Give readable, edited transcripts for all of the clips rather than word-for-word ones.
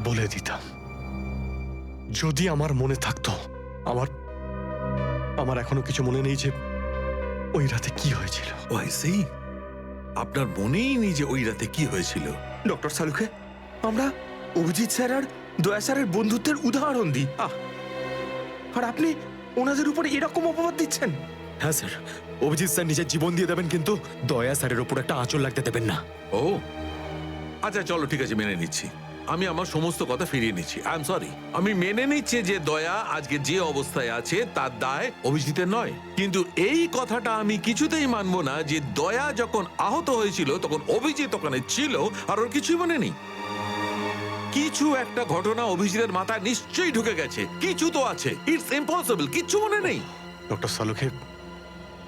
বলে দিতাম। যদি আমার মনে থাকতো। আমার এখনো কিছু মনে নেই যে ওই রাতে কি হয়েছিল। আপনার মনেই নেই যে ওই রাতে কি হয়েছিল? ডক্টর সালুকে আমরা অভিজিৎ স্যার আর দয়া স্যারের বন্ধুত্বের উদাহরণ দিই, আর আপনি ওনাদের উপরে এরকম অপবাদ দিচ্ছেন? হ্যাঁ স্যার, অভিজিৎ স্যার নিজের জীবন দিয়ে দেবেন, কিন্তু দয়া স্যারের উপর একটা আঁচল লাগতে দেবেন না। ও আচ্ছা, চলো ঠিক আছে, মেনে নিচ্ছি। আমি আমার সমস্ত কথা ফিরিয়ে নিচ্ছি। I am sorry. আমি মেনে নিচ্ছি যে দয়া আজকে যে অবস্থায় আছে তার দায় অভিজিতের নয়, কিন্তু এই কথাটা আমি কিছুতেই মানবো না যে দয়া যখন আহত হয়েছিল তখন অভিজিৎ ওখানে ছিল আর ওর কিছুই মনে নেই। কিছু একটা ঘটনা অভিজিতের মাথায় নিশ্চয়ই ঢুকে গেছে, কিছু তো আছে। ইটস ইম্পসিবল কিচ্ছু মনে নেই। ডক্টর সালুকে,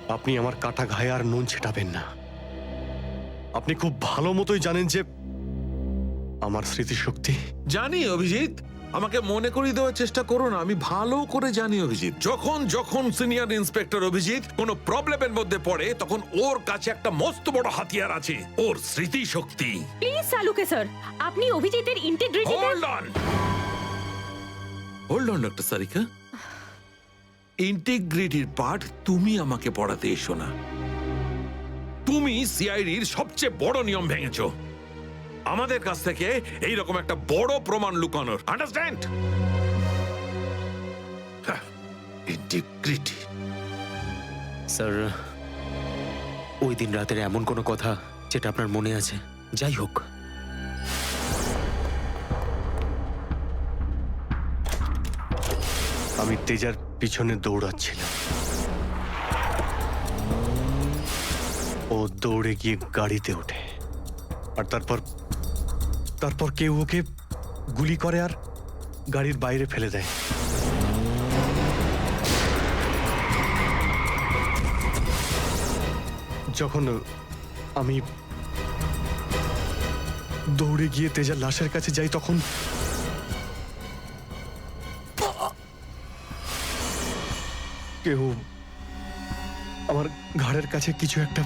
আপনি আমার কাটা ঘায়ে আর নুন ছেটাবেন না। আপনি খুব ভালো মতোই জানেন যে আমার স্মৃতিশক্তি। জানি অভিজিৎ, আমাকে মনে করিয়ে দেওয়ার চেষ্টা করো না। আমি ভালো করে জানি অভিজিৎ, যখন সিনিয়র ইন্সপেক্টর অভিজিৎ কোনো প্রবলেমের মধ্যে পড়ে তখন ওর কাছে একটা মস্ত বড় হাতিয়ার আছে, ওর স্মৃতিশক্তি। প্লিজ সালুকে স্যার, আপনি অভিজিতের integrity hold on doctor Sarika. ইন্টিগ্রিটির পার্ট তুমি আমাকে পড়াতে এসো না। তুমি সিআইডির সবচেয়ে বড় নিয়ম ভেঙেছো, আমাদের কাছ থেকে এইরকম একটা বড় প্রমাণ লুকানোর। আন্ডারস্ট্যান্ড? ইন্টিগ্রিটি। স্যার, ওই দিন রাতের এমন কোনো কথা যেটা আপনার মনে আছে? যাই হোক, আমি তেজার পিছনে দৌড়াচ্ছিলাম। ও দৌড়ে গিয়ে গাড়িতে ওঠে, আর তারপর কেউ ওকে গুলি করে আর গাড়ির বাইরে ফেলে দেয়। যখন আমি দৌড়ে গিয়ে তেজার লাশের কাছে যাই তখন কেউ আমার ঘাড়ের কাছে কিছু একটা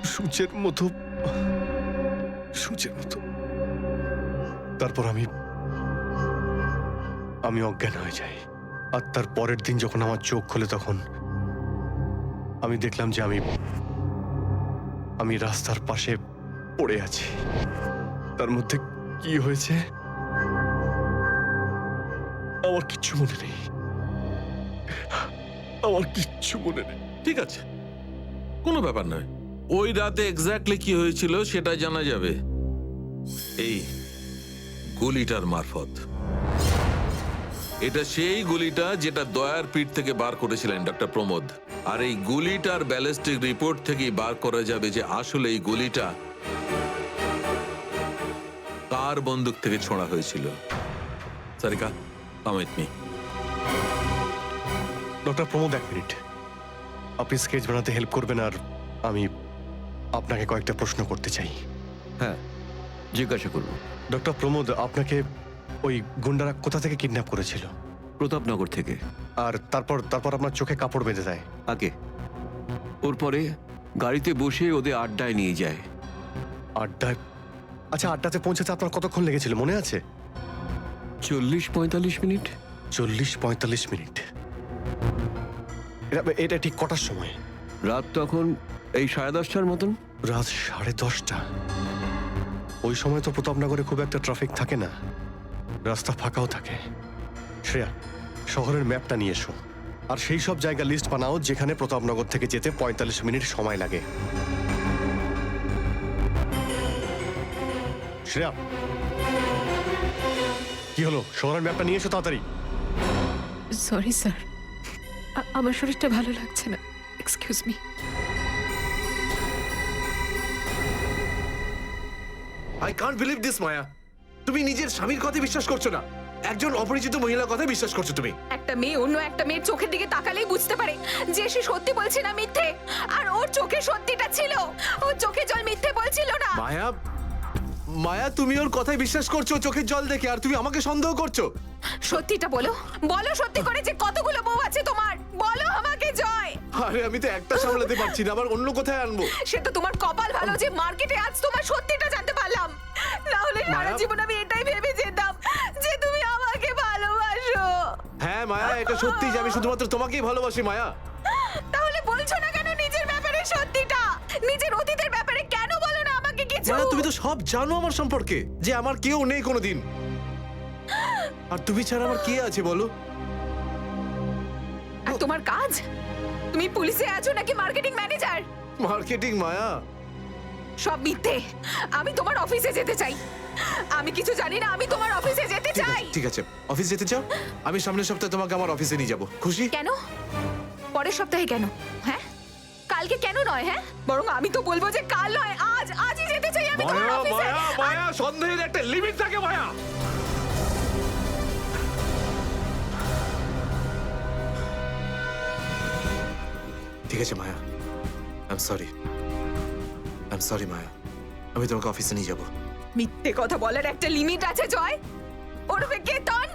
সূচের মতো তারপর আমি অজ্ঞান হয়ে যাই। আর তার পরের দিন যখন আমার চোখ খোলে তখন আমি দেখলাম যে আমি রাস্তার পাশে পড়ে আছি। তার মধ্যে কি হয়েছে আমার কিচ্ছু মনে নেই। ঠিক আছে, কোনো ব্যাপার নয়। ওই রাতে এক্স্যাক্টলি কি হয়েছিল সেটা জানা যাবে এই গুলিটার মারফত। এটা সেই গুলিটা যেটা দয়ার পিঠ থেকে বার করেছিলেন ডক্টর প্রমোদ। আর এই গুলিটার ব্যালিস্টিক রিপোর্ট থেকেই বার করা যাবে যে আসলে এই গুলিটা কার বন্দুক থেকে ছোঁড়া হয়েছিল। Sarika, come with me. Doctor Pramod, এক মিনিট। আপনি স্কেচ বানাতে হেল্প করবেন, আর আমি আপনাকে কয়েকটা প্রশ্ন করতে চাই। হ্যাঁ, জিজ্ঞাসা করব। ডক্টর প্রমোদ, আপনাকে ওই গুন্ডারা কোথা থেকে কিডন্যাপ করেছিল? প্রতাপনগর থেকে। আর তারপর আপনার চোখে কাপড় বেঁধে দেয়? আগে ওর পরে গাড়িতে বসে ওদের আড্ডায় নিয়ে যায়। আড্ডায়? আচ্ছা, আড্ডাতে পৌঁছাতে আপনার কতক্ষণ লেগেছিল মনে আছে? 40-45 মিনিট। 40-45 মিনিট? এটা ঠিক কটার সময়? রাত তখন এই 10:30টার মতন। রাত 10:30টা? ওই সময় তো প্রতাপনগরে খুব একটা ট্রাফিক থাকে না, রাস্তা ফাঁকাও থাকে। শ্রেয়া, শহরের ম্যাপটা নিয়ে এসো, আর সেই সব জায়গা লিস্ট বানাও যেখানে প্রতাপনগর থেকে যেতে 45 মিনিট সময় লাগে। শ্রেয়া, কি হলো? শহরের ম্যাপটা নিয়ে এসো তাড়াতাড়ি। সরি স্যার, আমার শরীরটা ভালো লাগছে না, excuse me. I can't believe this Maya. তুমি নিজের স্বামীর কথা বিশ্বাস করছো না, একজন অপরিচিত মহিলার কথা বিশ্বাস করছো তুমি। একটা মেয়ে অন্য একটা মেয়ের চোখের দিকে তাকালেই বুঝতে পারে যে সে সত্যি বলছে না মিথ্যে। আর ওর চোখে সত্যিটা ছিল, ওর চোখে জল মিথ্যে বলছিল না। মায়া, তুমি ওর কথায় বিশ্বাস করছো চোখের জল দেখে, আর তুমি আমাকে সন্দেহ করছো। সত্যিটা বলো, বলো সত্যি করে যে কতগুলো বউ আছে তোমার, বলো আমাকে জয়। আরে আমি তো একটা সামলাতে পারছি না, আবার অন্য কোথায় আনবো? সে তো তোমার কপাল ভালো যে মার্কেটে আজ তোমার সত্যিটা জানতে পারলাম, না হলে সারা মায়া- জীবন আমি এটাই ভেবে মায়া, এটা সত্যি যে আমি শুধুমাত্র তোমাকেই ভালোবাসি মায়া। তাহলে বলছো না কেন নিজের ব্যাপারে সত্যিটা? নিজের অতীতের ব্যাপারে কেন বলো না আমাকে কিছু? মায়া, তুমি তো সব জানো আমার সম্পর্কে, যে আমার কেউ নেই কোনোদিন। আর তুমি ছাড়া আমার কে আছে বলো? আর তোমার কাজ? তুমি পুলিশে আছো নাকি মার্কেটিং ম্যানেজার? মার্কেটিং মায়া। সব মিথ্যে। আমি তোমার অফিসে যেতে চাই। আমি কিছু জানি না, আমি তোমার অফিসে যেতে ঠিক চাই। আছে, ঠিক আছে, অফিস যেতে চাও? আমি সামনের সপ্তাহে তোমাকে আমার অফিসে নিয়ে যাবো, খুশি? কেন? পরের সপ্তাহে কেন? হ্যাঁ, কালকে কেন নয়? হ্যাঁ, বরং আমি তো বলবো যে কাল নয়, আজই যেতে চাই আমি তোমার মায়া অফিসে। মায়া মায়া, সন্দেহের একটা লিমিট থাকে মায়া। ঠিক আছে মায়া, আই এম সরি মায়া, আমি তোমাকে অফিসে নিয়ে যাবো। মিথ্যে কথা বলার একটা লিমিট আছে জয়, ওরফে কেতন।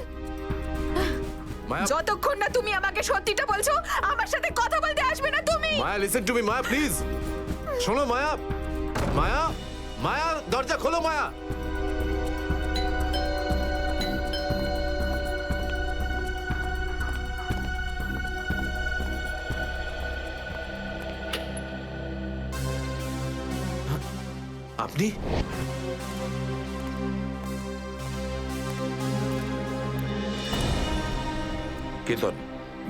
মায়া যতক্ষণ না তুমি আমাকে সত্যিটা বলছো, আমার সাথে কথা বলতে আসবে না তুমি। Maya, listen to me Maya, please শোনো মায়া। মায়া মায়া, দরজা খোলো মায়া। আপনি? কেতন,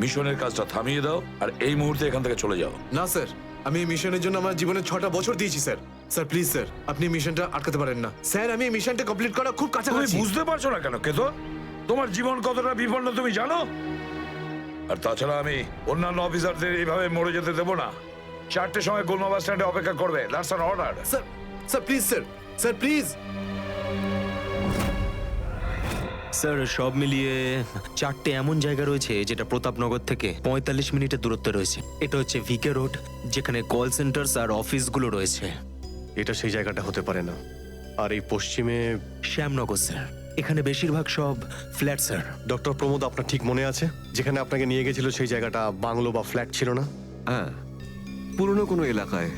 মিশনের কাজটা থামিয়ে দাও আর এই মুহূর্তে এখান থেকে চলে যাও। না স্যার, আমি এই মিশনের জন্য আমার জীবনে 6টা বছর দিয়েছি স্যার। স্যার প্লিজ স্যার, আপনি মিশনটা আটকাতে পারেন না স্যার। আমি এই মিশনটা কমপ্লিট করা খুব তুমি কাছাকাছি। বুঝতে পারছো না কেন কেতন? তোমার জীবন কতটা বিপন্ন তুমি জানো? আর তাছাড়া আমি অন্যান্য অফিসারদের এইভাবে মরে যেতে দেবো না। 4টের সময় গোলমা বাস স্ট্যান্ডে অপেক্ষা করবে, that's an order. Sir, sir please sir, sir please. Sir সব মিলিয়ে 4টে এমন জায়গা রয়েছে যেটা প্রতাপনগর থেকে 45 মিনিটের দূরত্বে রয়েছে। এটা হচ্ছে ভিকে রোড, যেখানে কল সেন্টার্স আর অফিসগুলো রয়েছে। এটা সেই জায়গাটা হতে পারে না। আর এই পশ্চিমে শ্যামনগর স্যার, এখানে বেশিরভাগ সব ফ্ল্যাট স্যার। ডক্টর প্রমোদ, আপনার ঠিক মনে আছে যেখানে আপনাকে নিয়ে গেছিল সেই জায়গাটা বাংলো বা ফ্ল্যাট ছিল না? হ্যাঁ, পুরনো কোনো এলাকায়।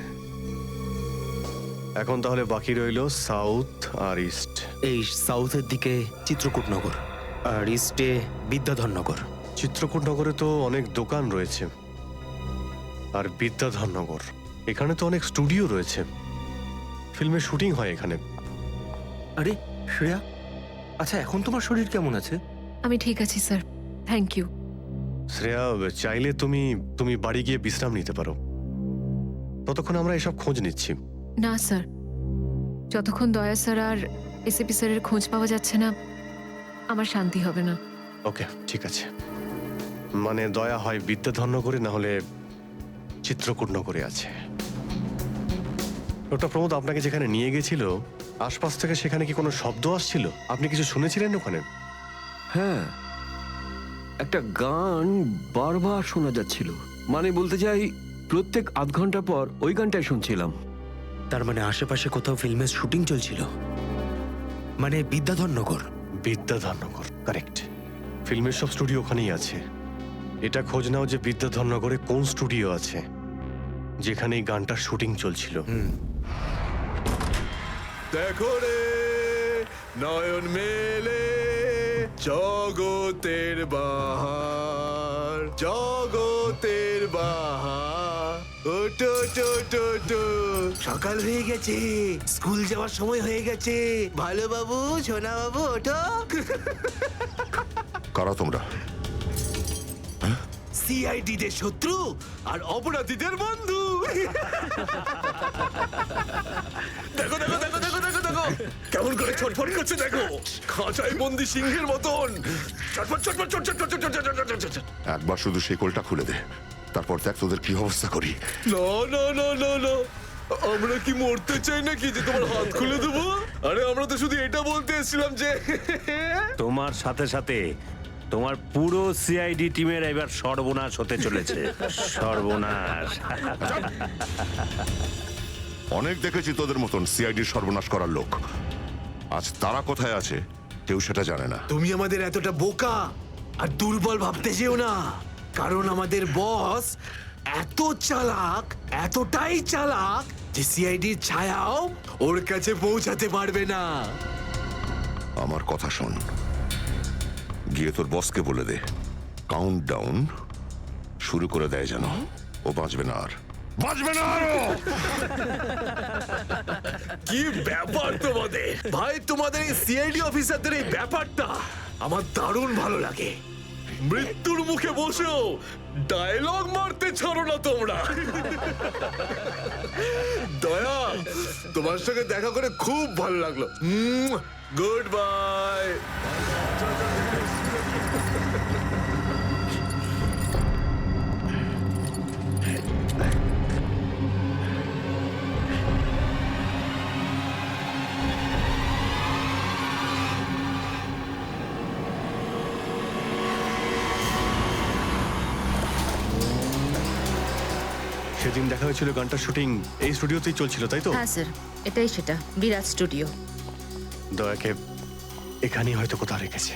এখন তাহলে বাকি রইল সাউথ আর ইস্ট। এই সাউথের দিকে চিত্রকূটনগর আর ইস্টে বিদ্যাধরনগর। চিত্রকূটনগরে তো অনেক দোকান রয়েছে, আর বিদ্যাধরনগর এখানে তো অনেক স্টুডিও রয়েছে, ফিল্মের শুটিং হয় এখানে। আরে শ্রেয়া, আচ্ছা এখন তোমার শরীর কেমন আছে? আমি ঠিক আছি স্যার, থ্যাংক ইউ। শ্রেয়া, চাইলে তুমি বাড়ি গিয়ে বিশ্রাম নিতে পারো, ততক্ষণ আমরা এসব খোঁজ নিচ্ছি। না স্যার, যতক্ষণ দয়া স্যার আর এসিপি স্যারের খোঁজ পাওয়া যাচ্ছে না, আমার শান্তি হবে না। ওকে, ঠিক আছে। মানে দয়া হয় বিদ্যাধরনগরে, না হলে চিত্রকূটনগরে আছে। ডক্টর প্রমোদ, আপনাকে যেখানে নিয়ে গেছিল আশপাশ থেকে সেখানে কি কোনো শব্দ আসছিল? আপনি কিছু শুনেছিলেন ওখানে? হ্যাঁ, একটা গান বারবার শোনা যাচ্ছিল। মানে বলতে চাই, প্রত্যেক আধ ঘন্টা পর ওই গানটাই শুনছিলাম। তার মানে আশেপাশে কোথাও ফিল্মের শুটিং চলছিল, মানে বিদ্যাধরনগর। বিদ্যাধরনগর, কারেক্ট। ফিল্মের সব স্টুডিও ওখানেই আছে। এটা খোঁজ নাও যে বিদ্যাধরনগরে কোন স্টুডিও আছে যেখানে এই গানটার শুটিং চলছিল। দেখো রে নয়ন মেলে জগতের বাহার, জগতের বাহার। ওটো টো টো টো, সকাল হয়ে গেছে, স্কুল যাওয়ার সময় হয়ে গেছে। ভালো বাবু, সোনা বাবু, ওঠো। কারা তোমরা? সিআইডি দের শত্রু আর অপরাধীদের বন্ধু। দেখো দেখো দেখো দেখো দেখো দেখো কেমন করে ছটফট করছে, দেখো খাঁচায় বন্দি সিংহের মতন ছটফট ছটফট ছটফট ছটফট ছটফট। একবার শুধু শেকলটা খুলে দে, তারপর দেখ তোদের কি অবস্থা করি। না না না না না, আমরা কি মরতে চাই নাকি যে তোমার হাত খুলে দেবো? আরে আমরা তো শুধু এটা বলতে এসেছিলাম যে তোমার সাথে সাথে তোমার পুরো সিআইডি টিমের এবার সর্বনাশ হতে চলেছে। সর্বনাশ। অনেক দেখেছি তোদের মতন সিআইডির সর্বনাশ করার লোক। আজ তারা কোথায় আছে কেউ সেটা জানে না। তুমি আমাদের এতটা বোকা আর দুর্বল ভাবতে যেও না, কারণ আমাদের বস এত চালাক, এতটাই চালাক যে সিআইডির ছায়াও ওর কাছে পৌঁছাতে পারবে না। আমার কথা শোন, গিয়ে তোর বসকে বলে দে কাউন্টডাউন শুরু করে দেয় যেন ও বাঁচবে না আর, বাঁচবে না আরো। কি ব্যাপার তোমাদের ভাই, তোমাদের এই সিআইডি অফিসারদের এই ব্যাপারটা আমার দারুণ ভালো লাগে। মৃত্যুর মুখে বসেও ডায়লগ মারতে ছাড়ো না তোমরা। দয়া, তোমার সঙ্গে দেখা করে খুব ভালো লাগলো। Good bye. সেদিন দেখা হয়েছিল গানটার শুটিং এই স্টুডিওতেই চলছিল, তাই তো? হ্যাঁ স্যার, এটাই সেটা, বিরাট স্টুডিও। দয়াকে এখানেই হয়তো কোথাও রেখেছে।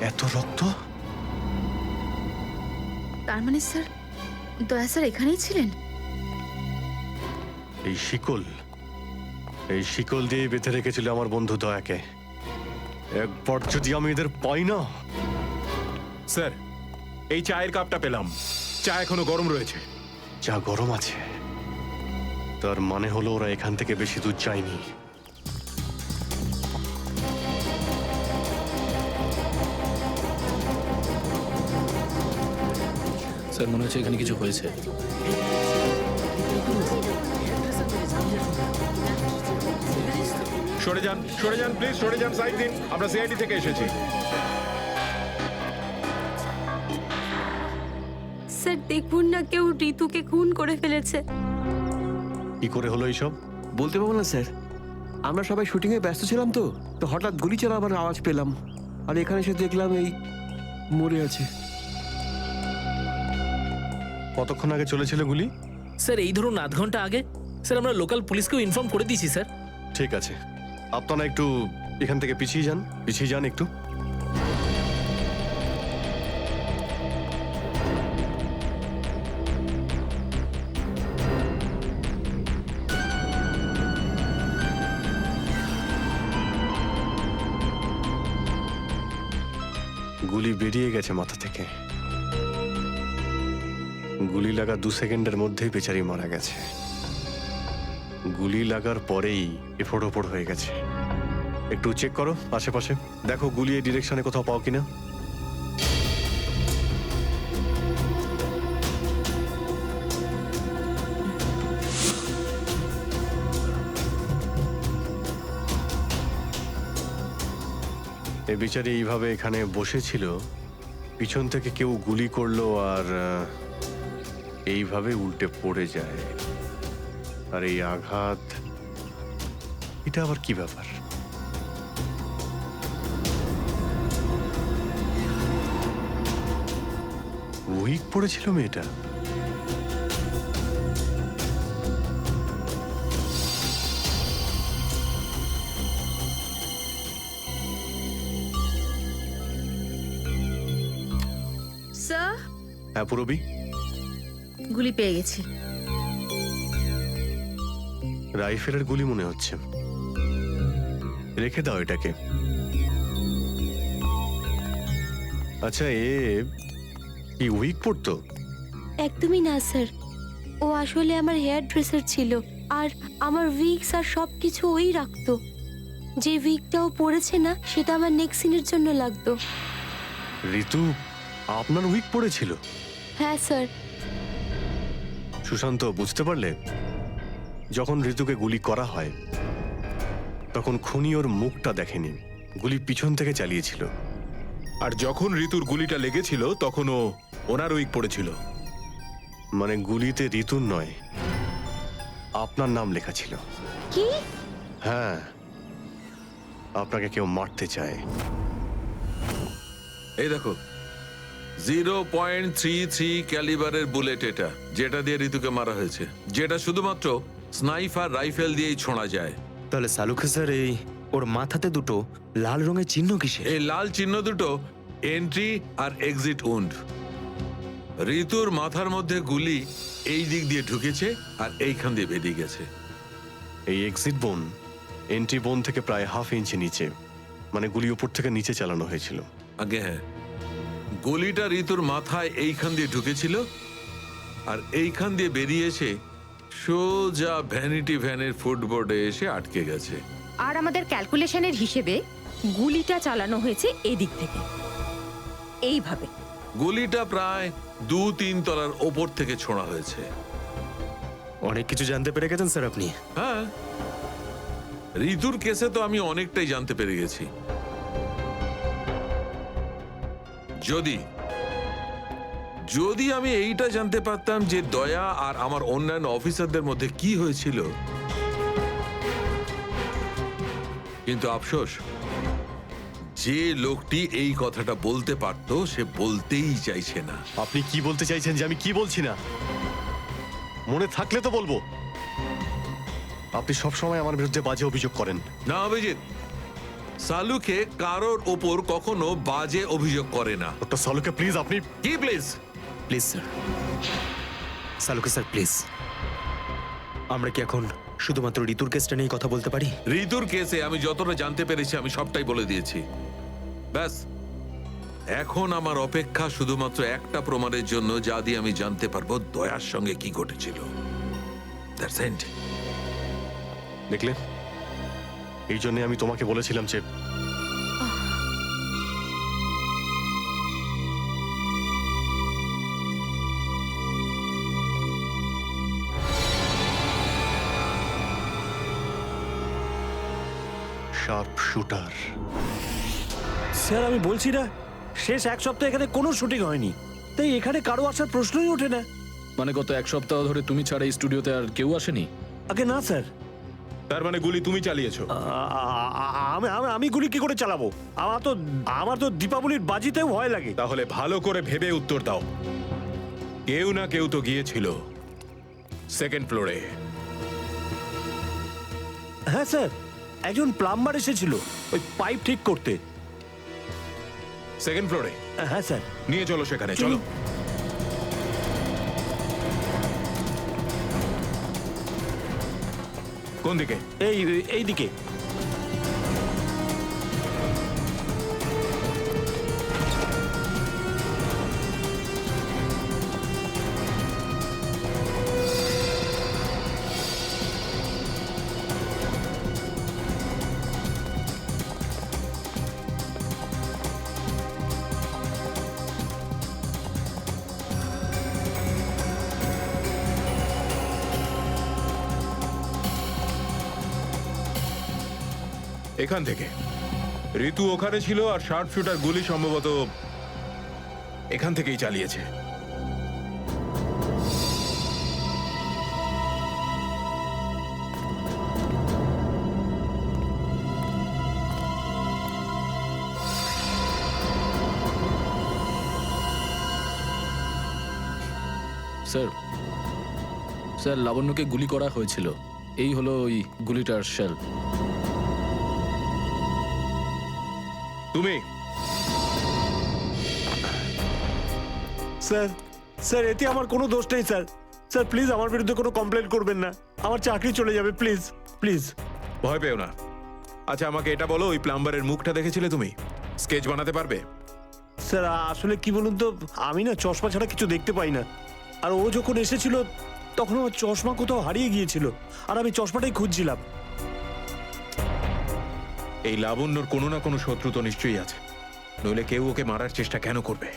এত রক্ত? তার মানে স্যার, দয়া স্যার এখানেই ছিলেন? এই শিকল দিয়ে বেঁধে রেখেছিল আমার বন্ধু দয়াকে। একবার যদি আমি এদের পাই না। স্যার, এই চায়ের কাপটা পেলাম, চা এখনো গরম রয়েছে। চা গরম আছে, তার মানে হলো ওরা এখান থেকে বেশি দূর যায়নি। স্যার, মনে হচ্ছে এখানে কিছু হয়েছে। সরে যান, প্লিজ সরে যান, সাইড দিন। আমরা সিআইডি থেকে এসেছি। স্যার দেখুন না, কেউ ঋতুকে খুন করে ফেলেছে। কি করে হলো এইসব? বলতে পারবো না স্যার, আমরা সবাই শুটিং এ ব্যস্ত ছিলাম তো তো হঠাৎ গুলি চালাবার আওয়াজ পেলাম, আর এখানে এসে দেখলাম এই মরে আছে। কতক্ষণ আগে চলেছিল গুলি? স্যার এই ধরুন আধ ঘন্টা আগে। স্যার আমরা লোকাল পুলিশকেও ইনফর্ম করে দিয়েছি স্যার। ঠিক আছে, আপনারা একটু এখান থেকে পিছিয়ে যান একটু। গুলি বেরিয়ে গেছে মাথা থেকে। গুলি লাগা 2 সেকেন্ডের মধ্যেই বেচারি মারা গেছে। গুলি লাগার পরেই এফোড় ওপড় হয়ে গেছে। একটু চেক করো আশেপাশে, দেখো গুলি এই ডিরেকশনে কোথাও পাও কিনা। এই বিচারি এইভাবে এখানে বসেছিল, পিছন থেকে কেউ গুলি করলো আর এইভাবে উল্টে পড়ে যায়। আর এই আঘাত, এটা আবার কি ব্যাপার? উইক পড়েছিল মেয়েটা। স্যার, হ্যাঁ পুরবি, গুলি পেয়ে গেছি। রাইফেলের গুলি মনে হচ্ছে। রেখে দাও এটাকে। আচ্ছা, কি উইক পড়তো? একদমই না স্যার, ও আসলে আমার হেয়ার ড্রেসার ছিল, আর আমার উইগস আর সবকিছু ওই রাখতো। যে উইগটা ও পরেছে না, সেটা আমার নেক্সট সিনের জন্য লাগতো। ঋতু আপনার উইক পড়েছিল? হ্যাঁ স্যার। সুশান্ত, বুঝতে পারলে? যখন ঋতুকে গুলি করা হয় তখন খুনি ওর মুখটা দেখেনি, গুলি পিছন থেকে চালিয়েছিল। আর যখন ঋতুর গুলিটা লেগেছিল তখন ও ওনার উইক পড়েছিল। মানে গুলিতে ঋতুর নয়, আপনার নাম লেখা ছিল। কি? হ্যাঁ, আপনাকে কেউ মারতে চায়। এই দেখো, 0.33 ক্যালিবারের বুলেট এটা, যেটা দিয়ে ঋতুকে মারা হয়েছে, যেটা শুধুমাত্র স্নাইপার রাইফেল দিয়েই ছোঁড়া যায়। তাহলে সালুখে স্যার এই ওর মাথাতে দুটো লাল রঙের চিহ্ন কিসে? এই লাল চিহ্ন দুটো এন্ট্রি আর এক্সিট উন্ড। ঋতুর মাথার মধ্যে গুলি এই দিক দিয়ে ঢুকেছে আর এইখান দিয়ে বেরিয়ে গেছে। এই এক্সিট বোন এন্ট্রি বোন থেকে প্রায় হাফ ইঞ্চি নিচে, মানে গুলি উপর থেকে নিচে চালানো হয়েছিল। আগে হ্যাঁ, গুলিটা ঋতুর মাথায় এইখান দিয়ে ঢুকেছিল আর এইখান দিয়ে বেরিয়ে এসে সোজা ভ্যানিটি ভ্যানের ফুটবোর্ডে এসে আটকে গেছে। আর আমাদের ক্যালকুলেশনের হিসেবে গুলিটা চালানো হয়েছে এদিক থেকে, এইভাবে। গুলিটা প্রায় 2-3 তলার ওপর থেকে ছোঁড়া হয়েছে। অনেক কিছু জানতে পেরে গেছেন স্যার আপনি। হ্যাঁ, ঋতুর কেসে তো আমি অনেকটাই জানতে পেরে গেছি। যদি আমি এইটা জানতে পারতাম যে দয়া আর আমার অন্যান্য অফিসারদের মধ্যে কি হয়েছিল, কিন্তু আফসোস, যে লোকটি এই কথাটা বলতে পারতো সে বলতেই চাইছে না। আপনি কি বলতে চাইছেন যে আমি কি বলছি না? মনে থাকলে তো বলবো। আপনি সবসময় আমার বিরুদ্ধে বাজে অভিযোগ করেন। না অভিজিৎ, সালুকে কারোর ওপর কখনো বাজে অভিযোগ করে না। ডক্টর সালুকে প্লিজ, আপনি কি প্লিজ? প্লিজ স্যার, সালুকে স্যার প্লিজ, আমরা কি এখন শুধুমাত্র ঋতুর কেসটা নিয়ে কথা বলতে পারি? ঋতুর কেসে আমি যতটা জানতে পেরেছি আমি সবটাই বলে দিয়েছি। ব্যাস, এখন আমার অপেক্ষা শুধুমাত্র একটা প্রমাণের জন্য, যা দিয়ে আমি জানতে পারবো দয়ার সঙ্গে কি ঘটেছিল। That's it. দেখলে, এই জন্য আমি তোমাকে বলেছিলাম যে শার্প শুটার। স্যার আমি বলছি না, শেষ এক সপ্তাহ এখানে কোনো শুটিং হয়নি, তাই এখানে কারো আসার প্রশ্নই ওঠে না। মানে গত এক সপ্তাহ ধরে তুমি ছাড়া এই স্টুডিওতে আর কেউ আসেনি? আগে না স্যার। তার মানে গুলি তুমি চালিয়েছো? আমি গুলি কি করে চালাবো? আমার তো দীপাবলির বাজিতেও ভয় লাগে। তাহলে ভালো করে ভেবে উত্তর দাও। কেউ না কেউ তো গিয়েছিল সেকেন্ড ফ্লোরে। হ্যাঁ স্যার, একজন প্লাম্বার এসেছিল ওই পাইপ ঠিক করতে। সেকেন্ড ফ্লোরে? হ্যাঁ স্যার। নিয়ে চলো সেখানে, চলো। কোন দিকে? এই দিকে। এখান থেকে ঋতু ওখানে ছিল আর শার্প শুটার গুলি সম্ভবত এখান থেকেই চালিয়েছে। স্যার লাবণ্যকে গুলি করা হয়েছিল। এই হলো ওই গুলিটার শেল। তুমি? স্যার এতে আমার কোনো দোষ নেই স্যার। স্যার প্লিজ আমার বিরুদ্ধে কোনো কমপ্লেন করবেন না, আমার চাকরি চলে যাবে, প্লিজ প্লিজ। ভয় পেও না। আচ্ছা আমাকে এটা বলো, ওই প্লাম্বারের মুখটা দেখেছিলে তুমি? স্কেচ বানাতে পারবে? স্যার আসলে কি বলুন তো, আমি না চশমা ছাড়া কিছু দেখতে পাই না। আর ও যখন এসেছিল তখন আমার চশমা কোথাও হারিয়ে গিয়েছিল, আর আমি চশমাটাই খুঁজছিলাম। এই লাবণ্যর কোনো না কোনো শত্রু তো নিশ্চয়ই আছে, নইলে কেউ ওকে মারার চেষ্টা কেন করবে?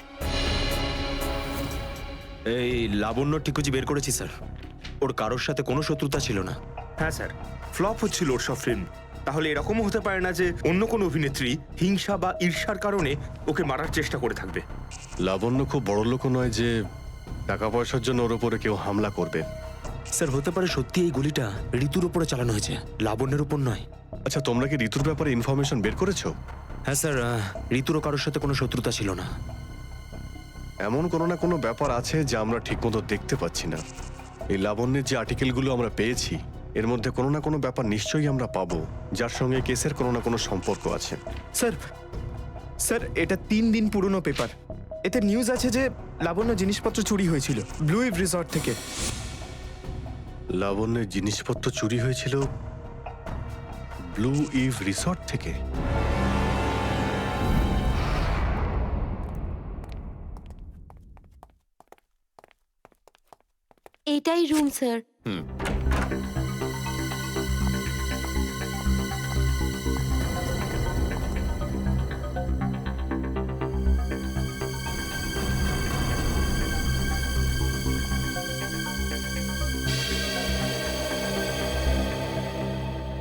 এই লাবণ্য ঠিকুজি বের করেছি স্যার, ওর কারোর সাথে কোনো শত্রুতা ছিল না। হ্যাঁ স্যার, ফ্লপ হচ্ছিল ওর সব ফিল্ম। তাহলে এরকমও হতে পারে না যে অন্য কোনো অভিনেত্রী হিংসা বা ঈর্ষার কারণে ওকে মারার চেষ্টা করে থাকবে। লাবণ্য খুব বড় লোক নয় যে টাকা পয়সার জন্য ওর উপরে কেউ হামলা করবে। স্যার হতে পারে সত্যি এই গুলিটা ঋতুর উপরে চালানো হয়েছে, লাবণ্যের উপর নয়। আচ্ছা তোমরা কি ঋতুর ব্যাপারে ইনফরমেশন বের করেছো? হ্যাঁ স্যার, ঋতুরও কারোর সাথে কোনো শত্রুতা ছিল না। এমন কোনো না কোনো ব্যাপার আছে যা আমরা ঠিকমতো দেখতে পাচ্ছি না। এই লাবণ্যের যে আর্টিকেলগুলো আমরা পেয়েছি এর মধ্যে কোনো না কোনো ব্যাপার নিশ্চয়ই আমরা পাবো যার সঙ্গে কেসের কোনো না কোনো সম্পর্ক আছে। স্যার স্যার এটা 3 দিন পুরনো পেপার। এতে নিউজ আছে যে লাবণ্য জিনিসপত্র চুরি হয়েছিল ব্লু ইভ রিসর্ট থেকে। লাবণ্যের জিনিসপত্র চুরি হয়েছিল ব্লু ইভ রিসর্ট থেকে? এটাই রুম স্যার।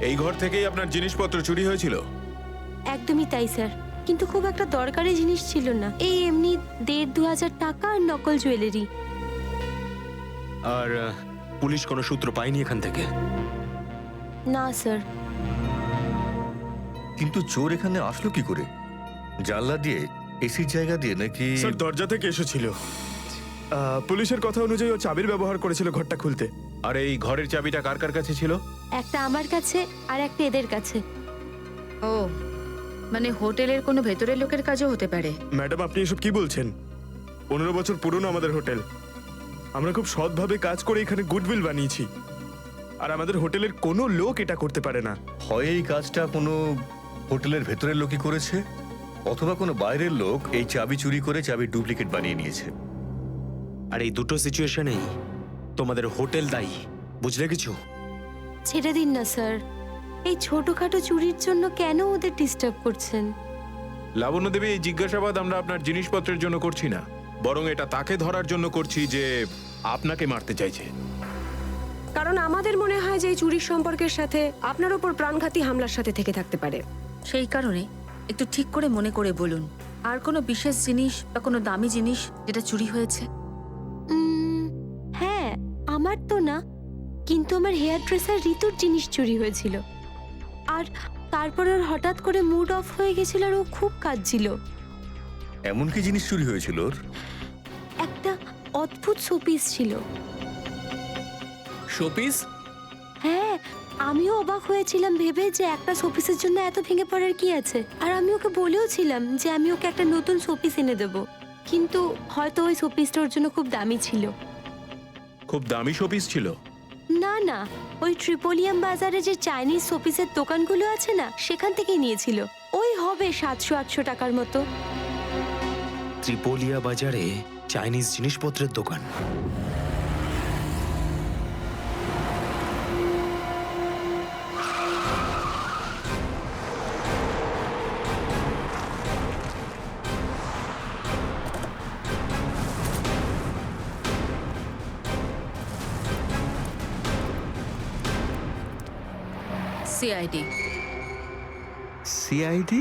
এই ঘর থেকেই আপনার জিনিসপত্র চুরি হয়েছিল? একদমই তাই স্যার, কিন্তু খুব একটা দরকারি জিনিস ছিল না, এই এমনি 1,500-2,000 টাকা আর নকল জুয়েলারি। আর পুলিশ কোনো সূত্র পায়নি এখান থেকে? না স্যার। কিন্তু চোর এখানে আসলো কি করে? জানলা দিয়ে, এসির জায়গা দিয়ে নাকি? স্যার দরজা থেকে এসেছিল। পুলিশের কথা অনুযায়ী ও চাবির ব্যবহার করেছিল ঘরটা খুলতে। আর এই ঘরের চাবিটা কার কার কাছে ছিল? একটা আমার কাছে আর একটা এদের কাছে। ও মানে হোটেলের কোনো ভেতরের লোকের কাজও হতে পারে। ম্যাডাম আপনি এসব কি বলছেন? 15 বছর পুরনো আমাদের হোটেল, আমরা খুব সৎভাবে কাজ করে এখানে গুডউইল বানিয়েছি, আর আমাদের হোটেলের কোনো লোক এটা করতে পারে না। হয় এই কাজটা কোনো হোটেলের ভেতরের লোকই করেছে, অথবা কোনো বাইরের লোক এই চাবি চুরি করে চাবির ডুপ্লিকেট বানিয়ে নিয়েছে। আর এই দুটো সিচুয়েশনেই তোমাদের হোটেল দায়ী, বুঝলে কিছু? ছেড়ে দিন না স্যার, এই ছোটখাটো চুরির জন্য কেন ওদের ডিস্টার্ব করছেন? লাবণ্য দেবী, এই জিজ্ঞাসাবাদ আমরা আপনার জিনিসপত্রের জন্য করছি না, বরং এটা তাকে ধরার জন্য করছি যে আপনাকে মারতে চাইছে। কারণ আমাদের মনে হয় যে এই চুরির সম্পর্কের সাথে আপনার উপর প্রাণঘাতী হামলার সাথে থেকে থাকতে পারে। সেই কারণে একটু ঠিক করে মনে করে বলুন, আর কোনো বিশেষ জিনিস বা কোনো দামি জিনিস যেটা চুরি হয়েছে? হ্যাঁ, আমার তো না, কিন্তু আমার হেয়ার ড্রেসার ঋতুর জিনিস চুরি হয়েছিল। আর তারপর ওর হঠাৎ করে মুড অফ হয়ে গেছিল আর ও খুব কাঁদছিল। এমন কি জিনিস চুরি হয়েছিল ওর? একটা অদ্ভুত শোপিস ছিল। শোপিস? হ্যাঁ, আমিও অবাক হয়েছিলাম ভেবে যে একটা শোপিসের জন্য এত ভেঙে পড়ার কি আছে। আর আমি ওকে বলেও ছিলাম যে আমি ওকে একটা নতুন শোপিস এনে দেবো, কিন্তু হয়তো ওই শোপিসটা ওর জন্য খুব দামি ছিল। খুব দামি শোপিস ছিল? না না, ওই ট্রিপোলিয়াম বাজারে যে চাইনিজ শোপিসের দোকানগুলো আছে না, সেখান থেকেই নিয়েছিল। ওই হবে 700-800 টাকার মতো। ত্রিপোলিয়া বাজারে চাইনিজ জিনিসপত্রের দোকান? সিআইডি। সিআইডি?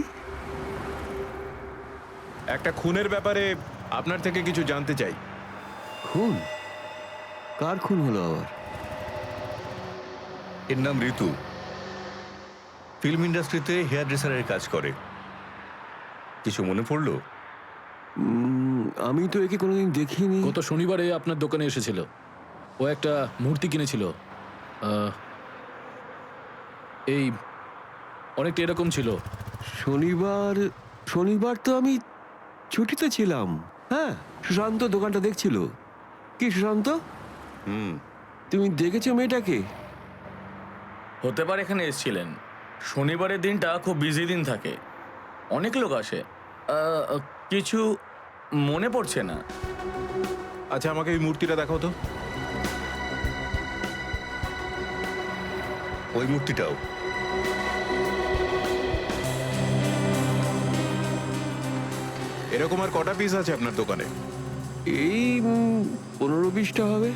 একটা খুনের ব্যাপারে আপনার থেকে কিছু জানতে চাই। খুন? কার খুন হলো আবার? এর নাম ঋতু, ফিল্ম ইন্ডাস্ট্রিতে হেয়ার ড্রেসারের কাজ করে। কিছু মনে পড়লো? আমি তো একে কোনোদিন দেখিনি। গত শনিবারে আপনার দোকানে এসেছিল, ও একটা মূর্তি কিনেছিল, এই অনেকটা এরকম ছিল। শনিবার তো আমি ছুটিতে ছিলাম। হ্যাঁ, সুশান্ত দোকানটা দেখছিল। কি সুশান্ত, তুমি দেখেছো মেয়েটাকে? হতে পারে এখানে এসেছিলেন। শনিবারের দিনটা খুব বিজি দিন থাকে, অনেক লোক আসে। কিছু মনে পড়ছে না। আচ্ছা, আমাকে এই মূর্তিটা দেখাও তো। ওই মূর্তিটাও? এরকম আর কটা পিস আছে আপনার দোকানে? এই 15-20টা হবে।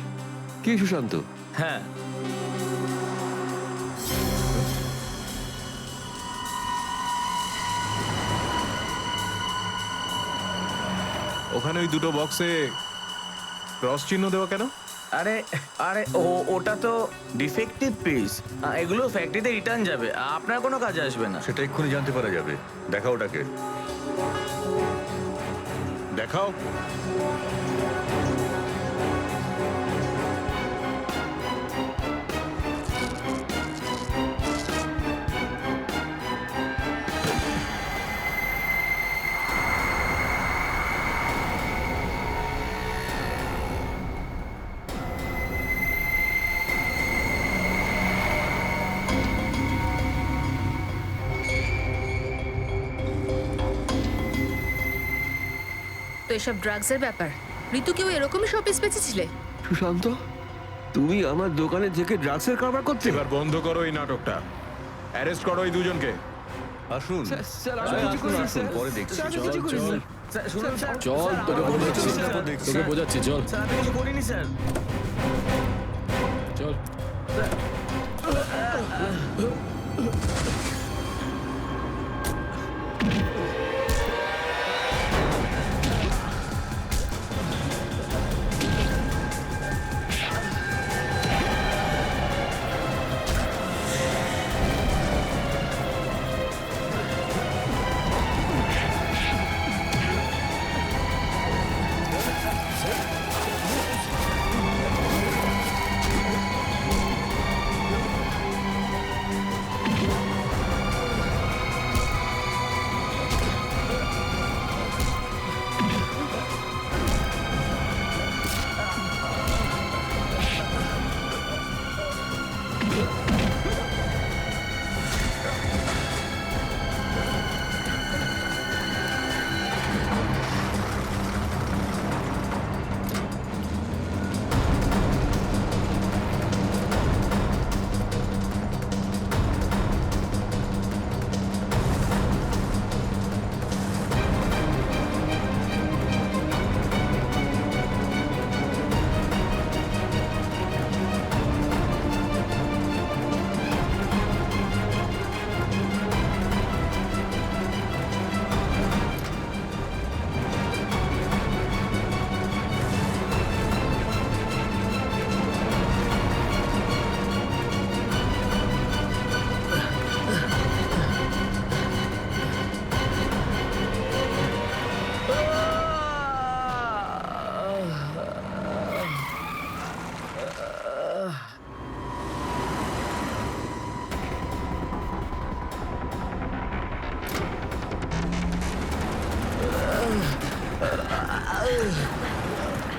কি সুশান্ত? হ্যাঁ, ওখানে ওই দুটো বক্সে ক্রস চিহ্ন দেওয়া কেন? আরে আরে ওটা তো ডিফেক্টিভ পিস, এগুলো ফ্যাক্টরিতে রিটার্ন যাবে, আপনার কোনো কাজে আসবে না। সেটা এক্ষুনি জানতে পারা যাবে। দেখা ওটাকে। দেখাও। তো এসব ড্রাগসের ব্যাপার ঋতু কেউ এরকমই শপিস বেঁচেছিলে? সুশান্ত, তুমি আমার দোকানে থেকে ড্রাগসের কারবার করতে? এবার বন্ধ করো এই নাটকটা, অ্যারেস্ট করো এই দুজনকে। আসুন পরে দেখছি। চল তোকে বোঝাচ্ছি চল। করিনি স্যার। চল।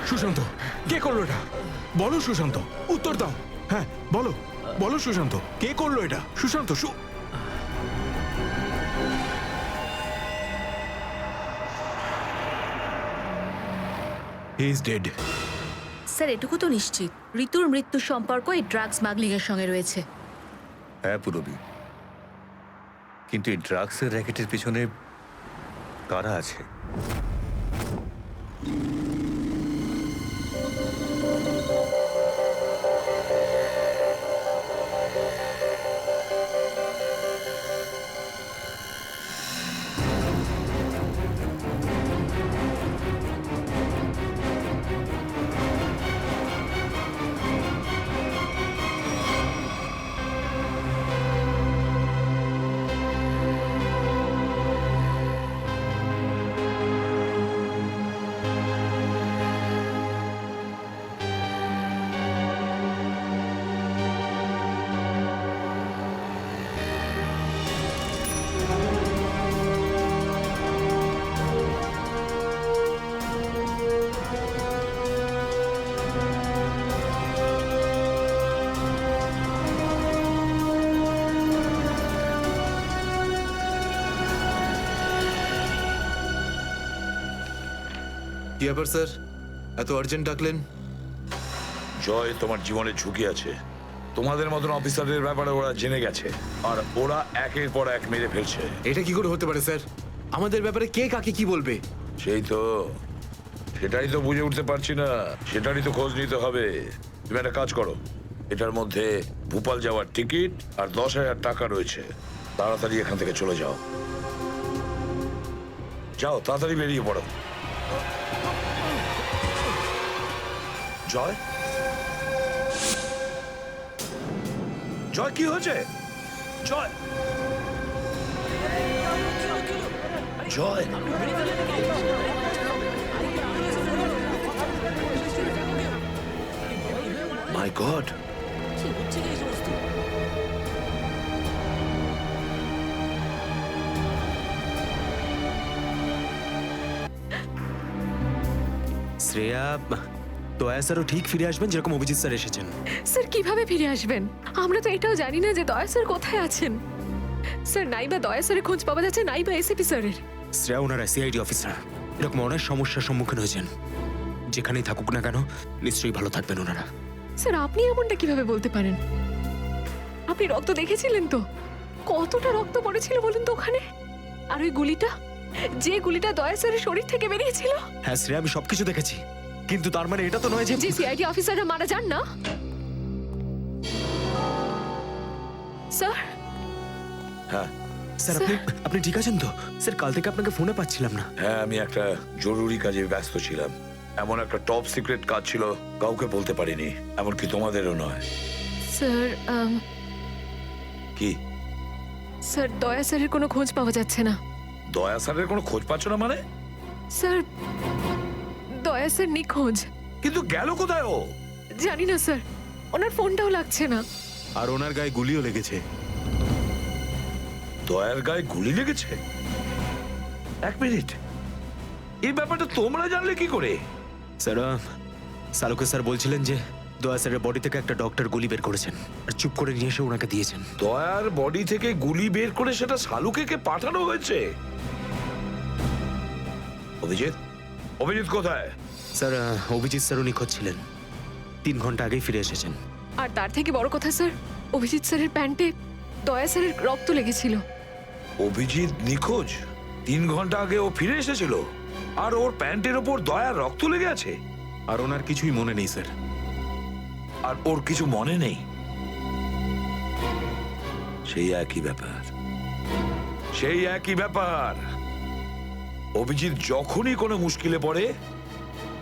সুশান্ত, কে করলো এটা? বলো সুশান্ত, উত্তর দাও। হ্যাঁ বলো, বলো সুশান্ত, কে করলো এটা? Sushant, he is dead. Sir এটুকু তো নিশ্চিত ঋতুর মৃত্যুর সম্পর্ক এই ড্রাগ স্মাগলিং এর সঙ্গে রয়েছে। হ্যাঁ পুরবি, কিন্তু এই ড্রাগসের র্যাকেটের পিছনে কারা আছে? কি ব্যাপার স্যার, এত আর্জেন্ট ডাকলেন? জয়, তোমার জীবনে ঝুঁকি আছে। তোমাদের মতন অফিসারদের ব্যাপারে ওরা জেনে গেছে, আর ওরা একের পর এক মেরে ফেলছে। এটা কি করে হতে পারে স্যার? আমাদের ব্যাপারে কে কাকে কি বলবে? সেই তো, সেটাই তো বুঝে উঠতে পারছি না। সেটারই তো খোঁজ নিতে হবে। তুমি একটা কাজ করো, এটার মধ্যে ভোপাল যাওয়ার টিকিট আর 10,000 টাকা রয়েছে। তাড়াতাড়ি এখান থেকে চলে যাও। যাও, তাড়াতাড়ি বেরিয়ে পড়ো। জয়, জয় কি হয়েছে? জয়, জয়, গড, শ্রেয়া, দয়া স্যারও ঠিক ফিরে আসবেন যেরকম অভিজিৎ স্যার এসেছেন। স্যার কিভাবে ফিরে আসবেন? আমরা তো এটাও জানি না যে দয়া স্যার কোথায় আছেন। স্যার নাই বা দয়া স্যারের খোঁজ পাওয়া যাচ্ছে, নাই বা এসিপি স্যারের। শ্রেয়া ওনারা সিআইডি অফিসার, এরকম অনেক সমস্যার সম্মুখীন হয়েছেন। যেখানেই থাকুক না কেন নিশ্চয়ই ভালো থাকবেন ওনারা। স্যার আপনি এমনটা কিভাবে বলতে পারেন? আপনি রক্ত দেখেছিলেন তো? কতটা রক্ত পড়েছিল বলুন তো ওখানে? আর ওই গুলিটা, যে গুলিটা দয়া স্যারের শরীর থেকে বেরিয়েছিল। হ্যাঁ শ্রেয়া, আমি সবকিছু দেখেছি, কিন্তু তার মানে এটা তো নয় যে সিআইডি অফিসাররা মারা যান না। স্যার, হ্যাঁ স্যার আপনি ঠিক আছেন তো? স্যার কাল থেকে আপনাকে ফোনে পাচ্ছিলাম না। হ্যাঁ, আমি একটা জরুরি কাজে ব্যস্ত ছিলাম। এমন একটা টপ সিক্রেট কাজ ছিল, কাউকে বলতে পারিনি, এমনকি তোমাদেরও নয়। স্যার কি? স্যার দয়া স্যারের কোনো খোঁজ পাওয়া যাচ্ছে না। দয়া স্যারের কোনো খোঁজ পাচ্ছ না মানে? স্যার দয়া স্যার নিখোঁজ। কিন্তু গেল কোথায় ও? জানি না স্যার, ওনার ফোনটাও লাগছে না। আর ওনার গায়ে গুলিও লেগেছে। দয়ার গায়ে গুলি লেগেছে? এক মিনিট, এই ব্যাপারটা তোমরা জানলে কি করে? স্যার সালুকে স্যার বলছিলেন যে দয়া স্যারের বডি থেকে একটা ডক্টর গুলি বের করেছেন আর চুপ করে নিয়ে এসে ওনাকে দিয়েছেন। দয়ার বডি থেকে গুলি বের করে সেটা শালুকে পাঠানো হয়েছে? অভিজিৎ, অভিজিৎ কোথায়? স্যার অভিজিৎ স্যারও নিখোঁজ ছিলেন, 3 ঘন্টা আগেই ফিরে এসেছেন। আর তার থেকে বড় কথা স্যার, অভিজিৎ স্যারের প্যান্টে দয়া স্যারের রক্ত লেগেছিল। অভিজিৎ নিখোঁজ? 3 ঘন্টা আগে ও ফিরে এসেছিল, আর ওর প্যান্টের ওপর দয়ার রক্ত লেগে আছে। আর ওনার কিছুই মনে নেই স্যার। আর ওর কিছু মনে নেই? সেই একই ব্যাপার, সেই একই ব্যাপার। অভিজিৎ যখনই কোনো মুশকিলে পড়ে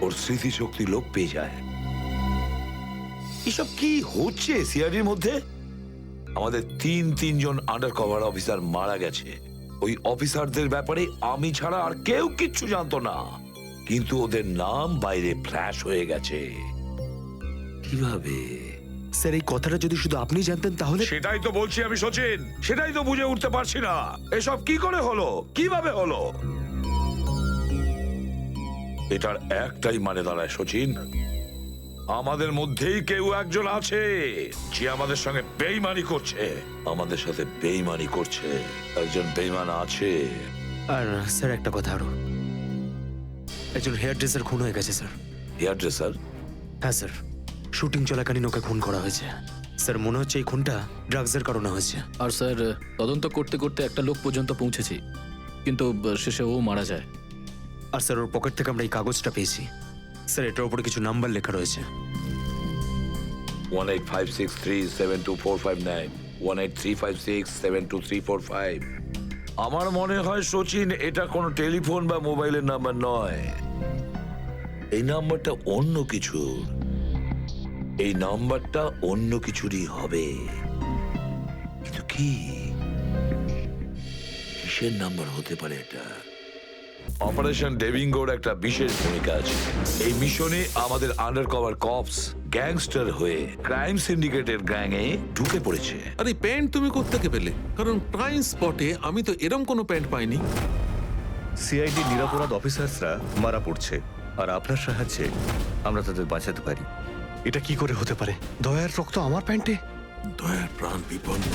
ওর স্মৃতিশক্তি লোপ পেয়ে যায়। এসব কি হচ্ছে সিআইডির মধ্যে? আমাদের তিনজন আন্ডার কভার অফিসার মারা গেছে। ওই অফিসারদের ব্যাপারে আমি ছাড়া আর কেউ কিচ্ছু জানতো না, কিন্তু ওদের নাম বাইরে ফ্ল্যাশ হয়ে গেছে। কিভাবে? স্যার এই কথাটা যদি শুধু আপনি জানতেন তাহলে। সেটাই তো বলছি আমি সচিন, সেটাই তো বুঝে উঠতে পারছি না এসব কি করে হলো, কিভাবে হলো। এটার একটাই মানে দাঁড়ায় সচিন, আমাদের মধ্যেই কেউ একজন আছে যে আমাদের সঙ্গে বেইমানি করছে, আমাদের সাথে বেইমানি করছে। একজন বেইমান আছে। আর স্যার একটা কথা আরো, একজন হেয়ার ড্রেসার খুন হয়ে গেছে স্যার। Hair dresser? হ্যাঁ স্যার, শুটিং চলাকালীন ওকে খুন করা হয়েছে। স্যার মনে হচ্ছে এই খুনটা ড্রাগসের কারণে হয়েছে। আর স্যার তদন্ত করতে করতে একটা লোক পর্যন্ত পৌঁছেছি, কিন্তু শেষে ও মারা যায়। আর স্যার ওর পকেট থেকে আমরা এই কাগজটা পেয়েছি। স্যার এটার উপরে কিছু নাম্বার লেখা রয়েছে। 185637245 183567235। আমার মনে হয় সচিন এটা কোনো টেলিফোন বা মোবাইলের নাম্বার নয়, এই নাম্বারটা অন্য কিছু। এই নাম্বারটা অন্য কিছুরই হবে, কিন্তু কি, কিসের নাম্বার হতে পারে এটা? অপারেশন ডেভিঙ্গোর একটা বিশেষ ভূমিকা আছে এই মিশনে। আমাদের আন্ডার কভার কপস গ্যাংস্টার হয়ে ক্রাইম সিন্ডিকেটের গ্যাংয়ে ঢুকে পড়েছে। আরে প্যান্ট তুমি কোত্থেকে পেলে? কারণ ক্রাইম স্পটে আমি তো এরম কোনো প্যান্ট পাইনি। সিআইডি নিরাপরাধ অফিসারসরা মারা পড়ছে, আর আপনার সাহায্যে আমরা তাদের বাঁচাতে পারি। এটা কি করে হতে পারে? দয়ার রক্ত আমার প্যান্টে? দয়ার প্রাণ বিপন্ন।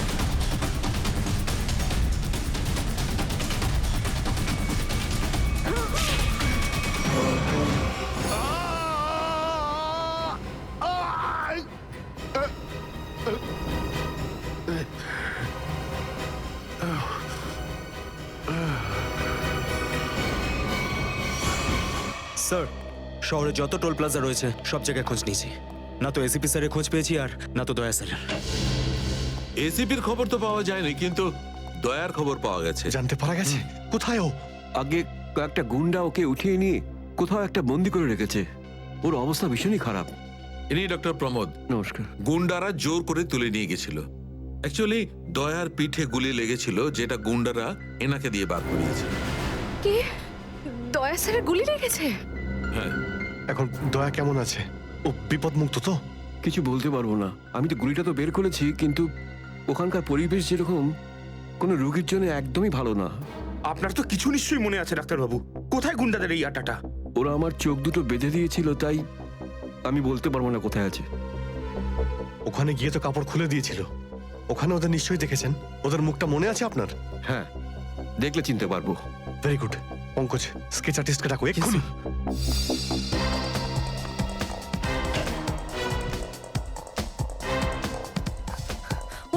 স্যার শহরে যত টোল প্লাজা রয়েছে সব জায়গায় খোঁজ নিয়েছি, না তো এসিপি স্যারের খোঁজ পেয়েছি আর না তো দয়া স্যারের। এসিপির খবর তো পাওয়া যায়নি, কিন্তু দয়ার খবর পাওয়া গেছে। জানতে পারা গেছে কোথায় ও? আগে কয়েকটা গুন্ডা ওকে উঠিয়ে নিয়ে কোথাও একটা বন্দি করে রেখেছে। ওর অবস্থা ভীষণই খারাপ। ইনি ডক্টর প্রমোদ। নমস্কার। গুন্ডারা জোর করে তুলে নিয়ে গেছিল। অ্যাকচুয়ালি দয়ার পিঠে গুলি লেগেছিল, যেটা গুন্ডারা এনাকে দিয়ে বার করিয়েছে। কি? দয়া স্যারের গুলি লেগেছে? হ্যাঁ। এখন দয়া কেমন আছে? ও বিপদমুক্ত তো? কিছু বলতে পারবো না। আমি তো গুলিটা তো বের করেছি, কিন্তু ওখানকার পরিবেশ যেরকম কোনো রোগীর জন্য একদমই ভালো না। আপনার তো কিছু নিশ্চয়ই মনে আছে ডাক্তারবাবু, কোথায় গুন্ডাদের এই আটাটা? ওরা আমার চোখ দুটো বেঁধে দিয়েছিল, তাই আমি বলতে পারবো না কোথায় আছে। ওখানে গিয়ে তো কাপড় খুলে দিয়েছিল। ওখানে ওদের নিশ্চয়ই দেখেছেন। ওদের মুখটা মনে আছে আপনার? হ্যাঁ, দেখলে চিনতে পারবো। Very good. পঙ্কজ, স্কেচ আর্টিস্টকে ডাকো এক্ষুনি।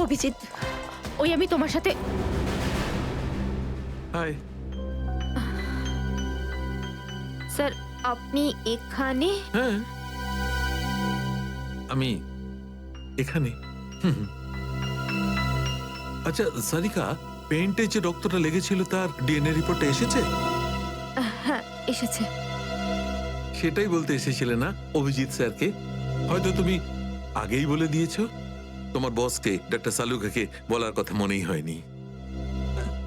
অভিজিৎ, ওই আমি তোমার সাথে। হাই। স্যার, আপনি এখানে? হ্যাঁ, আমি এখানে। আচ্ছা সারিকা, পেন্টে যে রক্তটা লেগেছিল তার ডিএনএ রিপোর্টটা এসেছে? হ্যাঁ, এসেছে। সেটাই বলতে এসেছিলে না অভিজিৎ স্যারকে? হয়তো তুমি আগেই বলে দিয়েছো। তোমার বসকে ডাক্তার সালুকাকে বলার কথা মনেই হয়নি।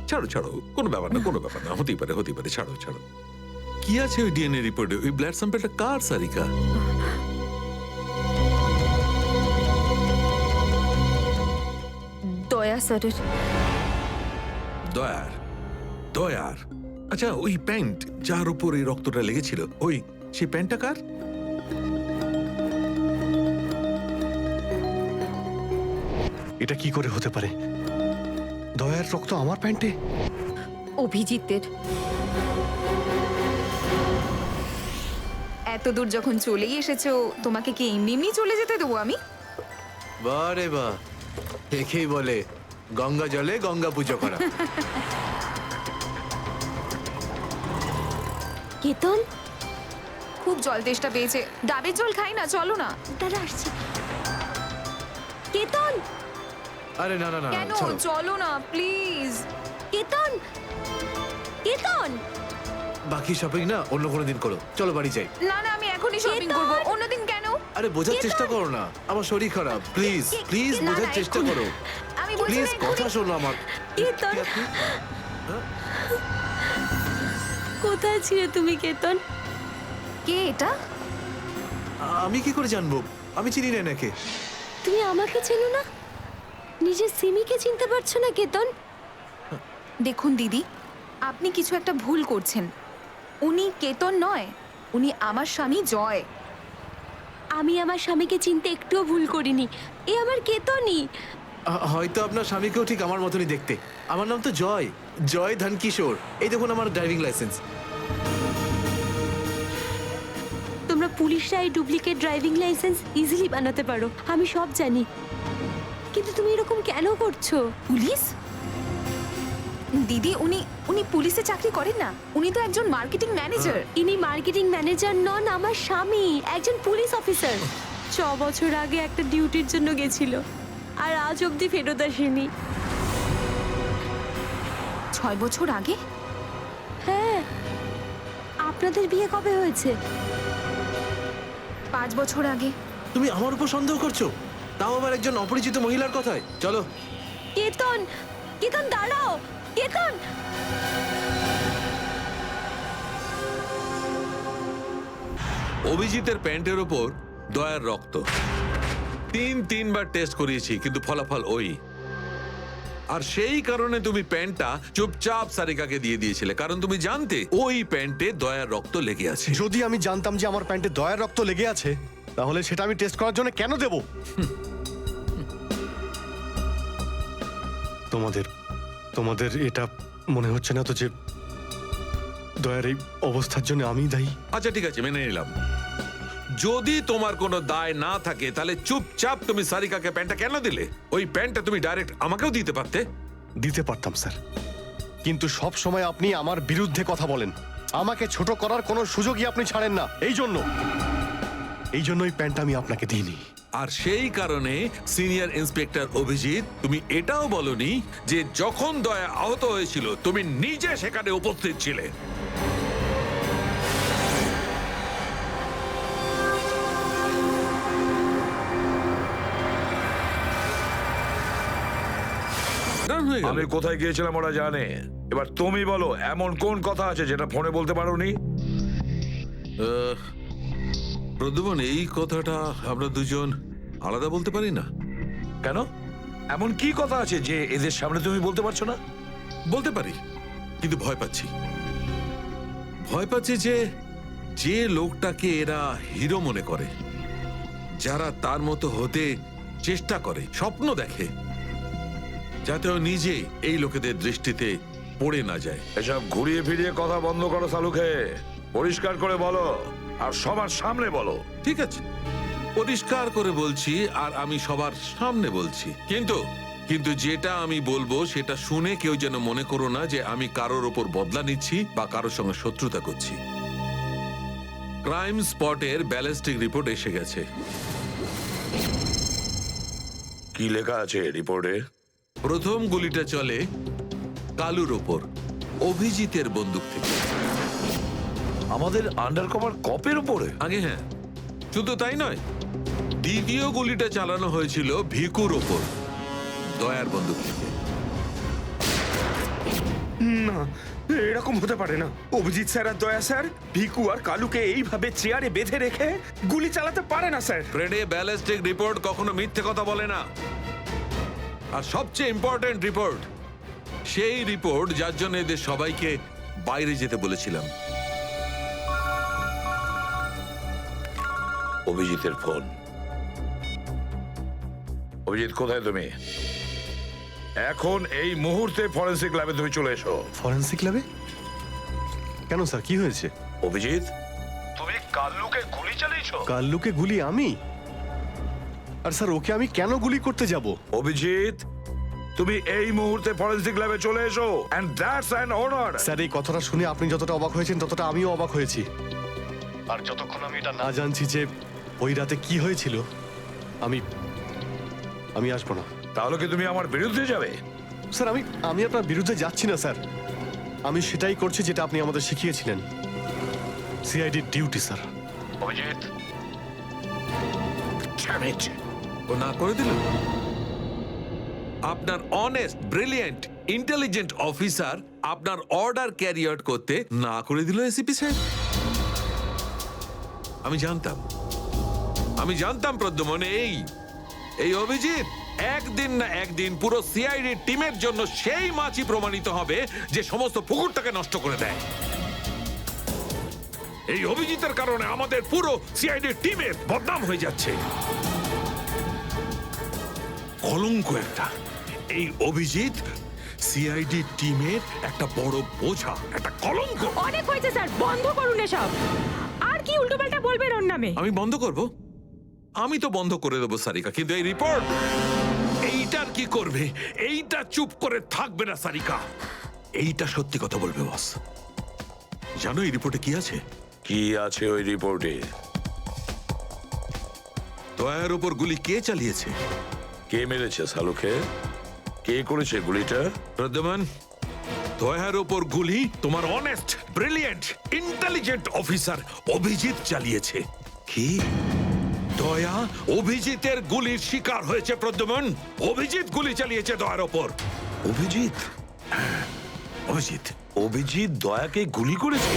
ছাড়ো ছাড়ো, কোনো ব্যাপার না, কোনো ব্যাপার না, হতেই পারে হতেই পারে, ছাড়ো ছাড়ো। কি আছে ওই ডিএনএ রিপোর্টে? ওই ব্লাড স্যাম্পলটা কার সারিকা? দয়া স্যারের। দয়ার? দয়ার? আচ্ছা, ওই প্যান্ট যার উপর এই রক্তটা লেগেছিল, ওই সেই প্যান্টটা কার? এটা কি করে হতে পারে? দয়ার রক্ত আমার প্যান্টে? অভিজিতের। এত দূর যখন চলেই এসেছো, তোমাকে কি এমনি এমনি চলে যেতে দেবো আমি? বারে বা, একেই বলে গঙ্গা জলে গঙ্গা পুজো করা। কেতন, খুব জল তেষ্টা পেয়েছে, ডাবের জল খাই না, চলো না। দাঁড়া আসছি। কেতন, আরে না না না, কেন? ছাড়ো। চলো না প্লিজ। কেতন, কেতন। বাকি শপিং না অন্য কোনো দিন করো, চলো বাড়ি যাই। না না, আমি এখনই শপিং করব। অন্যদিন কেন? আরে বোঝার চেষ্টা করো না, আমার শরীর খারাপ। প্লিজ প্লিজ না, বোঝার না, চেষ্টা এক্ষুনি। করো। আমি বলছি প্লিজ না, এক্ষুনি। কথা শোনো আমার। কেতন, কোথায় ছিলে তুমি কেতন? কে এটা? আমি কি করে জানবো? আমি চিনি না এনাকে। তুমি আমাকে চেনো না? নিজের সিমিকে চিনতে পারছো না কেতন? দেখুন দিদি, আপনি কিছু একটা ভুল করছেন। উনি কেতন নয়, উনি আমার স্বামী জয়। আমি আমার স্বামীকে চিনতে একটুও ভুল করিনি। এ আমার কেতনই। হয়তো আপনার স্বামীকেও ঠিক আমার মতনই দেখতে। আমার নাম তো জয়, জয় ধনকিশোর। এই দেখুন আমার ড্রাইভিং লাইসেন্স। তোমরা পুলিশরা এই ডুপ্লিকেট ড্রাইভিং লাইসেন্স ইজিলি বানাতে পারো, আমি সব জানি। কিন্তু তুমি এরকম কেন করছো? পুলিশ? দিদি, উনি উনি পুলিশে চাকরি করেন না, উনি তো একজন মার্কেটিং ম্যানেজার। ইনি মার্কেটিং ম্যানেজার নন, আমার স্বামী একজন পুলিশ অফিসার। 6 বছর আগে একটা ডিউটির জন্য গেছিল, আর আজ অবধি ফেরত আসেনি। 6 বছর আগে? হ্যাঁ। আপনাদের বিয়ে কবে হয়েছে? 5 বছর আগে। তুমি আমার উপর সন্দেহ করছো, তাও আবার একজন অপরিচিত মহিলার কথায়। চলো। কেতন, কেতন দাঁড়াও, কেতন। অভিজিতের প্যান্টের ওপর দয়ার রক্ত। 3বার টেস্ট করিয়েছি, কিন্তু ফলাফল ওই। আর সেই কারণে তুমি প্যান্টটা চুপচাপ সারিকাকে দিয়ে দিয়েছিলে, কারণ তুমি জানতে ওই প্যান্টে দয়ার রক্ত লেগে আছে। যদি আমি জানতাম যে আমার প্যান্টে দয়ার রক্ত লেগে আছে, তাহলে সেটা আমি টেস্ট করার জন্য কেন দেব? তোমাদের এটা মনে হচ্ছে না তো যে দয়ার এই অবস্থার জন্য আমি দায়ী? আচ্ছা ঠিক আছে, মেনে নিলাম। যদি তোমার কোনো দায় না থাকে, তাহলে চুপচাপ তুমি সারিকাকে প্যান্টটা কেন দিলে? ওই প্যান্টটা তুমি ডাইরেক্ট আমাকেও দিতে পারতে। দিতে পারতাম স্যার, কিন্তু সব সময় আপনি আমার বিরুদ্ধে কথা বলেন। আমাকে ছোট করার কোনো সুযোগই আপনি ছাড়েন না। এই জন্যই প্যান্টটা আমি আপনাকে দিইনি। আর সেই কারণে সিনিয়র ইন্সপেক্টর অভিজিৎ, তুমি এটাও বলনি যে যখন দয়া আহত হয়েছিল তুমি নিজে সেখানে উপস্থিত ছিলে। আমি কোথায় গিয়েছিলাম ওরা জানে। এবার তুমি বলো, এমন কোন কথা আছে যেটা ফোনে বলতে পারোনি? প্রদ্যুমন, এই কথাটা আমরা দুজন আলাদা বলতে পারি না। কেন? এমন কি কথা আছে যে এদের সামনে তুমি বলতে পারছো না? বলতে পারি, কিন্তু ভয় পাচ্ছি। ভয় পাচ্ছি যে যে লোকটাকে এরা হিরো মনে করে, যারা তার মতো হতে চেষ্টা করে, স্বপ্ন দেখে, যাতে ও নিজে এই লোকেদের দৃষ্টিতে পড়ে না যায়। এসব ঘুরিয়ে ফিরিয়ে কথা বন্ধ করো সালুকে। পরিষ্কার করে বলো, আর সবার সামনে বলো। ঠিক আছে, পরিষ্কার করে বলছি, আর আমি সবার সামনে বলছি। কিন্তু যেটা আমি বলবো সেটা শুনে কেউ যেন মনে করো না যে আমি কারোর ওপর বদলা নিচ্ছি বা কারোর সঙ্গে শত্রুতা করছি। ক্রাইম স্পটের ব্যালিস্টিক রিপোর্ট এসে গেছে। কি লেখা আছে রিপোর্টে? প্রথম গুলিটা চলে কালুর ওপর, অভিজিতের বন্দুক থেকে। আমাদের আন্ডার কভার কপের উপরে? আগে হ্যাঁ, শুধু তাই নয়, দ্বিতীয় গুলিটা চালানো হয়েছিল ভিকুর ওপর, দয়ার বন্দুক থেকে। না, এরকম হতে পারে না। অভিজিৎ স্যার আর দয়া স্যার ভিকু আর কালুকে এইভাবে চেয়ারে বেঁধে রেখে গুলি চালাতে পারে না স্যার। ফ্রেডে, ব্যালিস্টিক রিপোর্ট কখনো মিথ্যে কথা বলে না। আর সবচেয়ে ইম্পর্টেন্ট রিপোর্ট, সেই রিপোর্ট যার জন্য এদের সবাইকে বাইরে যেতে বলেছিলাম। অভিজিতের ফোন। অভিজিৎ, কোথায় তুমি? এখন এই মুহূর্তে ফরেনসিক ল্যাবে তুমি চলে এসো। ফরেনসিক ল্যাবে? কেন স্যার, কি হয়েছে? অভিজিৎ, তুমি কাল্লুকে গুলি চালিয়েছো? কাল্লুকে গুলি আমি? আর স্যার, ওকে আমি কেন গুলি করতে যাব? অভিজিৎ, তুমি এই মুহূর্তে ফরেনসিক ল্যাবে চলে এসো, and that's an order. Sir, এই কথাটা শুনে আপনি যতটা অবাক হয়েছেন ততটা আমিও অবাক হয়েছি। আর যতক্ষণ আমি এটা না জানছি যে ওই রাতে কি হয়েছিল, আমি আসবো না। তাহলে কি তুমি আমার বিরুদ্ধে যাবে? স্যার, আমি আপনার বিরুদ্ধে যাচ্ছি না স্যার। আমি সেটাই করছি যেটা আপনি আমাদের শিখিয়েছিলেন, সিআইডি ডিউটি স্যার। অভিজিৎ, ও না করে দিল। আপনার অনেস্ট, ব্রিলিয়েন্ট, ইন্টেলিজেন্ট অফিসার আপনার অর্ডার ক্যারি আউট করতে না করে দিল এসিপি সাহেব। আমি জানতাম প্রদ্যুম্ন, এই অভিজিৎ একদিন না একদিন পুরো সিআইডি টিমের জন্য সেই মাছি প্রমাণিত হবে যে সমস্ত পুকুরটাকে নষ্ট করে দেয়। এই অভিজিতের কারণে আমাদের পুরো সিআইডি টিমের বদনাম হয়ে যাচ্ছে। কলঙ্ক একটা। এই অভিজিৎ সিআইডি টিমের একটা বড় বোঝা, একটা কলঙ্ক। অনেক হয়েছে স্যার, বন্ধ করুন এসব। আর কি উল্টোপাল্টা বলবেন ওর নামে? আমি বন্ধ করব? আমি তো বন্ধ করে দেবো সারিকা, কিন্তু এই রিপোর্ট, এইটার কি করবে? এইটা চুপ করে থাকবে না সারিকা, এইটা সত্যি কথা বলবে বস। জানো এই রিপোর্টে কি আছে? কি আছে ওই রিপোর্টে? দয়ার উপর গুলি কে চালিয়েছে? কে মেরেছে সালুকে? কে করেছে গুলিটা? প্রদ্যুম্ন, দয়ার উপর গুলি তোমার honest, brilliant, intelligent officer Abhijit চালিয়েছে। কি? দয়া অভিজিতের গুলির শিকার হয়েছে প্রদ্যুম্ন। অভিজিৎ গুলি চালিয়েছে দয়ার ওপর। অভিজিৎ? অভিজিৎ অভিজিৎ দয়াকে গুলি করেছে?